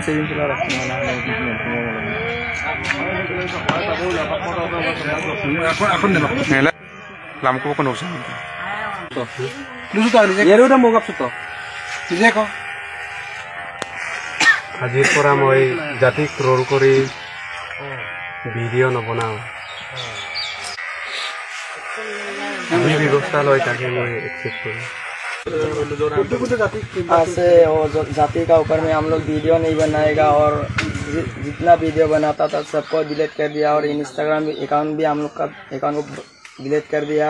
Saving sila ras na ako na ba? Lam ko ko no sa. Lusu ta ni. Yero na mo gap suto. Tije ko. আজিৰ পৰা মই জাতিক troll কৰি video' নবনাওঁ যি ব্যৱস্থা লয় তাকে मैं एक्सेप्ट करूं ऐसे और जाति का ऊपर में हम लोग वीडियो नहीं बनाएगा और जितना वीडियो बनाता था सबको डिलीट कर दिया और इंस्टाग्राम अकाउंट भी हम लोग का अकाउंट को डिलीट कर दिया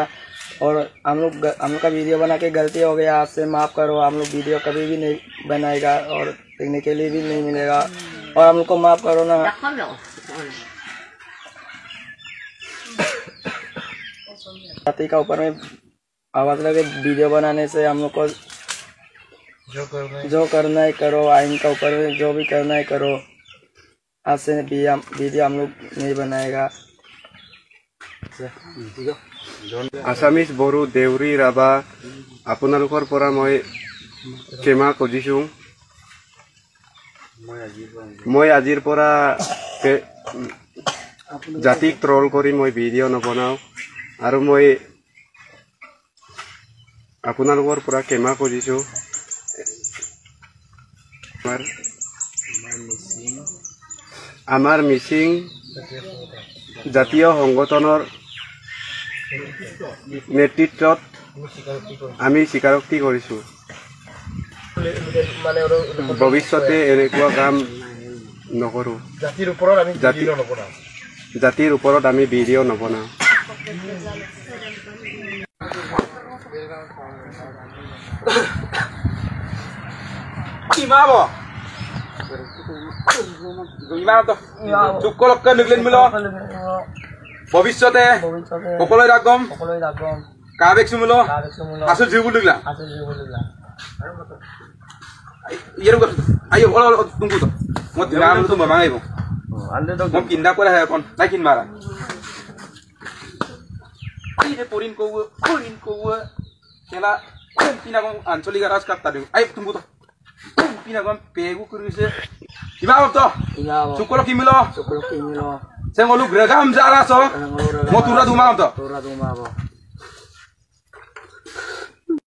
और हम लोग का वीडियो बना के गलती हो गया आपसे माफ़ करो हम लोग वीडियो कभी भी नहीं बनाएगा और देखने के लिए भी नहीं मिलेगा और हम लोग को माफ़ करो ना जाति का ऊपर में आवाज़ लगे वीडियो बनाने से हम लोग को जो करना है करो आइन का ऊपर में जो भी करना है करो आज से वीडियो हम लोग नहीं बनाएगा আছামিজ বড়ো দেউৰী ৰাভা আপোনালোকৰ পৰা মই ক্ষমা খুজিছোঁ মই আজিৰ পৰা জাতিক ট্ৰল কৰি মই ভিডিঅ' নবনাওঁ আৰু মই আপোনালোকৰ পৰা ক্ষমা খুজিছোঁ আমাৰ মিচিং জাতীয় সংগঠনৰ নেতৃত্বত আমি স্বীকাৰোক্তি কৰিছোঁ ভৱিষ্যতে এনেকুৱা কাম নকৰোঁ জাতিৰ ওপৰত আমি ভিডিঅ' নবনাওঁ ভবিষ্যতে সকলোই ৰাখম কাবেক সুমলো আসল জীবন লাগলা ইয়ের আইও ওলা তুমকু তো মো দিলাম তো মামাইবো আন্ডে তো মো কিন্ডা করে হয় কোন নাই কিন মারা আই রে পরিন কো খেলা পিনাগম আঞ্চলিক রাজকাপ্তা দিও আই তুমকু তো পিনাগম পেগু করিছে কিবা তো চুকলো কিমিলো Saya ngolu geragam jara so, mau turun rumah om to.